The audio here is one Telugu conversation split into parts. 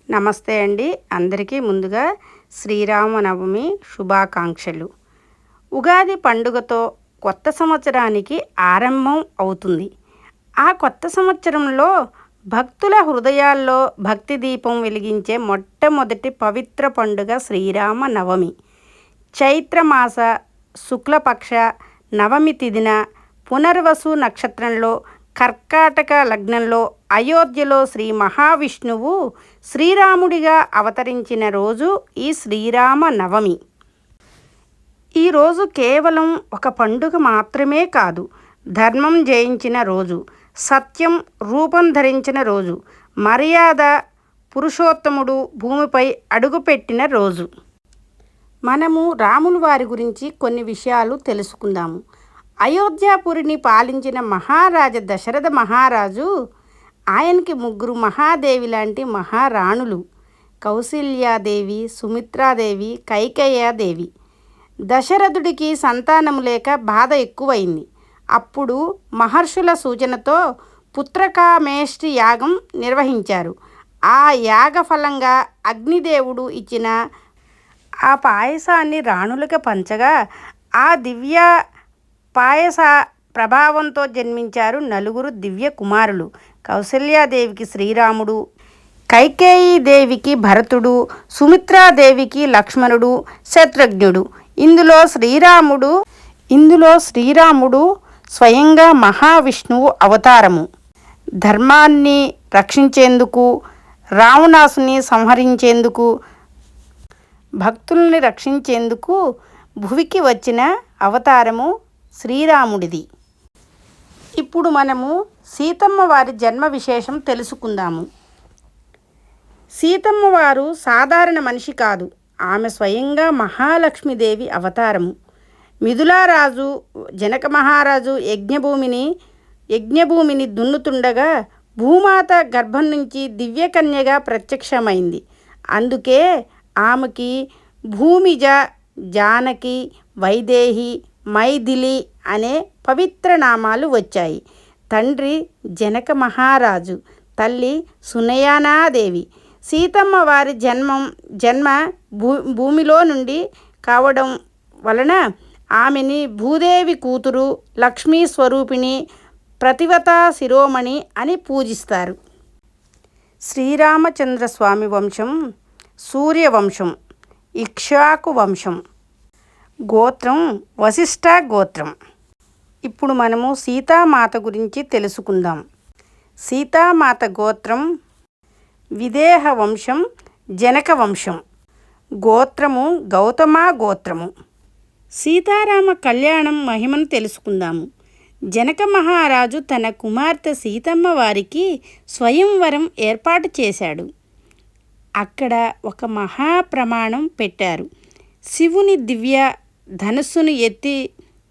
నమస్తే అండి. అందరికీ ముందుగా శ్రీరామనవమి శుభాకాంక్షలు. ఉగాది పండుగతో కొత్త సంవత్సరానికి ఆరంభం అవుతుంది. ఆ కొత్త సంవత్సరంలో భక్తుల హృదయాల్లో భక్తి దీపం వెలిగించే మొట్టమొదటి పవిత్ర పండుగ శ్రీరామనవమి. చైత్రమాస శుక్లపక్ష నవమి తిథిన పునర్వసు నక్షత్రంలో కర్కాటక లగ్నంలో అయోధ్యలో శ్రీ మహావిష్ణువు శ్రీరాముడిగా అవతరించిన రోజు ఈ శ్రీరామ నవమి. ఈరోజు కేవలం ఒక పండుగ మాత్రమే కాదు, ధర్మం జయించిన రోజు, సత్యం రూపం ధరించిన రోజు, మర్యాద పురుషోత్తముడు భూమిపై అడుగుపెట్టిన రోజు. మనము రాములు వారి గురించి కొన్ని విషయాలు తెలుసుకుందాము. అయోధ్యాపురిని పాలించిన మహారాజా దశరథ మహారాజు, ఆయనకి ముగ్గురు మహాదేవి లాంటి మహారాణులు, కౌసల్యాదేవి, సుమిత్రాదేవి, కైకేయాదేవి. దశరథుడికి సంతానము లేక బాధ ఎక్కువైంది. అప్పుడు మహర్షుల సూచనతో పుత్రకామేష్టి యాగం నిర్వహించారు. ఆ యాగ ఫలంగా అగ్నిదేవుడు ఇచ్చిన ఆ పాయసాన్ని రాణులకు పంచగా ఆ దివ్య పాయస ప్రభావంతో జన్మించారు నలుగురు దివ్య కుమారులు. కౌసల్యాదేవికి శ్రీరాముడు, కైకేయీదేవికి భరతుడు, సుమిత్రాదేవికి లక్ష్మణుడు, శత్రుఘ్నుడు. ఇందులో శ్రీరాముడు స్వయంగా మహావిష్ణువు అవతారము. ధర్మాన్ని రక్షించేందుకు, రావణాసుని సంహరించేందుకు, భక్తుల్ని రక్షించేందుకు భువికి వచ్చిన అవతారము శ్రీరాముడిది. ఇప్పుడు మనము సీతమ్మ వారి జన్మ విశేషం తెలుసుకుందాము. సీతమ్మ వారు సాధారణ మనిషి కాదు, ఆమె స్వయంగా మహాలక్ష్మీదేవి అవతారము. మిథులారాజు జనక మహారాజు యజ్ఞభూమిని దున్నుతుండగా భూమాత గర్భం నుంచి దివ్యకన్యగా ప్రత్యక్షమైంది. అందుకే ఆమెకి భూమిజ, జానకి, వైదేహి, మైథిలి అనే పవిత్ర నామాలు వచ్చాయి. తండ్రి జనక మహారాజు, తల్లి సునయనాదేవి. సీతమ్మ వారి జన్మ భూమిలో నుండి కావడం వలన ఆమెని భూదేవి కూతురు, లక్ష్మీ స్వరూపిణి, ప్రతివతా శిరోమణి అని పూజిస్తారు. శ్రీరామచంద్రస్వామి వంశం సూర్యవంశం, ఇక్ష్వాకు వంశం, గోత్రం వశిష్ఠ గోత్రం. ఇప్పుడు మనము సీతామాత గురించి తెలుసుకుందాం. సీతామాత గోత్రం విదేహ వంశం, జనక వంశం, గోత్రము గౌతమ గోత్రము. సీతారామ కళ్యాణం మహిమను తెలుసుకుందాము. జనక మహారాజు తన కుమార్తె సీతమ్మ వారికి స్వయంవరం ఏర్పాటు చేశాడు. అక్కడ ఒక మహాప్రమాణం పెట్టారు. శివుని దివ్య ధనుస్సును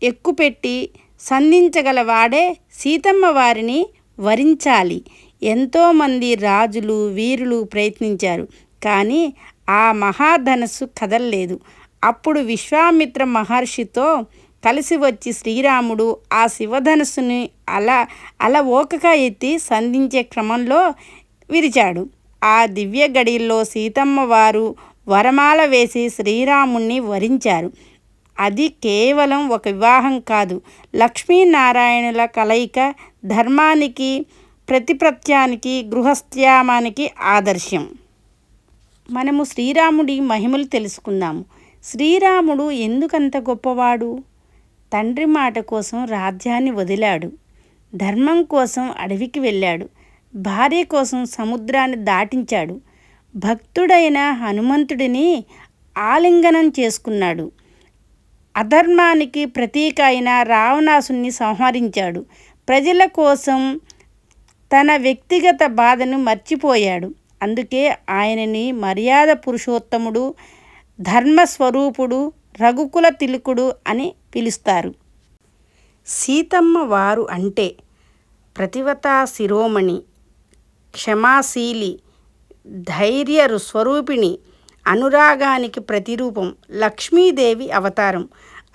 ఎక్కుపెట్టి సంధించగలవాడే సీతమ్మ వారిని వరించాలి. ఎంతోమంది రాజులు, వీరులు ప్రయత్నించారు, కానీ ఆ మహాధనస్సు కదల్లేదు. అప్పుడు విశ్వామిత్ర మహర్షితో కలిసి వచ్చి శ్రీరాముడు ఆ శివధనుస్సుని అలవోకగా ఎత్తి సంధించే క్రమంలో విరిచాడు. ఆ దివ్య గడియల్లో సీతమ్మ వారు వరమాల వేసి శ్రీరాముణ్ణి వరించారు. అది కేవలం ఒక వివాహం కాదు, లక్ష్మీనారాయణుల కలయిక, ధర్మానికి, ప్రతిపత్యానికి, గృహస్థ్యామానికి ఆదర్శం. మనము శ్రీరాముడి మహిమలు తెలుసుకుందాము. శ్రీరాముడు ఎందుకంత గొప్పవాడు? తండ్రి మాట కోసం రాజ్యాన్ని వదిలాడు, ధర్మం కోసం అడవికి వెళ్ళాడు, భార్య కోసం సముద్రాన్ని దాటించాడు, భక్తుడైన హనుమంతుడిని ఆలింగనం చేసుకున్నాడు, అధర్మానికి ప్రతీక అయిన రావణాసుని సంహరించాడు, ప్రజల కోసం తన వ్యక్తిగత బాధను మర్చిపోయాడు. అందుకే ఆయనని మర్యాద పురుషోత్తముడు, ధర్మస్వరూపుడు, రఘుకుల తిలకుడు అని పిలుస్తారు. సీతమ్మ వారు అంటే ప్రతివతా శిరోమణి, క్షమాశీలి, ధైర్య స్వరూపిణి, అనురాగానికి ప్రతిరూపం, లక్ష్మీదేవి అవతారం.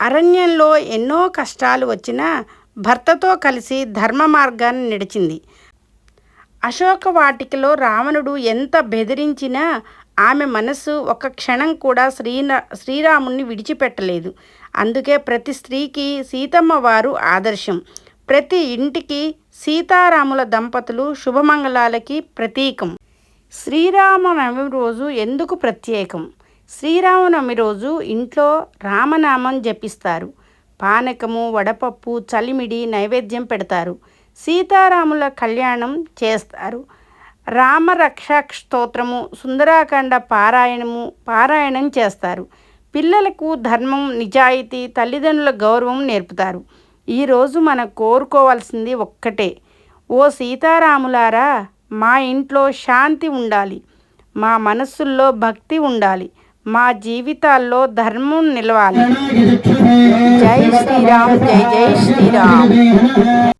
అరణ్యంలో ఎన్నో కష్టాలు వచ్చినా భర్తతో కలిసి ధర్మ మార్గాన్ని నడిచింది. అశోక వాటికలో రావణుడు ఎంత బెదిరించినా ఆమె మనస్సు ఒక క్షణం కూడా శ్రీరాముణ్ణి విడిచిపెట్టలేదు. అందుకే ప్రతి స్త్రీకి సీతమ్మ వారు ఆదర్శం. ప్రతి ఇంటికి సీతారాముల దంపతులు శుభమంగళాలకి ప్రతీకం. శ్రీరామనవమి రోజు ఎందుకు ప్రత్యేకం? శ్రీరామనవమి రోజు ఇంట్లో రామనామం జపిస్తారు. పానకము, వడపప్పు, చలిమిడి నైవేద్యం పెడతారు. సీతారాముల కళ్యాణం చేస్తారు. రామరక్షా స్తోత్రము, సుందరాకాండ పారాయణం చేస్తారు. పిల్లలకు ధర్మం, నిజాయితీ, తల్లిదండ్రుల గౌరవం నేర్పుతారు. ఈరోజు మనం కోరుకోవాల్సింది ఒక్కటే, ఓ సీతారాములారా, మా ఇంట్లో శాంతి ఉండాలి, మా మనస్సుల్లో భక్తి ఉండాలి, మా జీవితాల్లో ధర్మం నిలవాలి. జై శ్రీరామ్, జై జై శ్రీరామ్.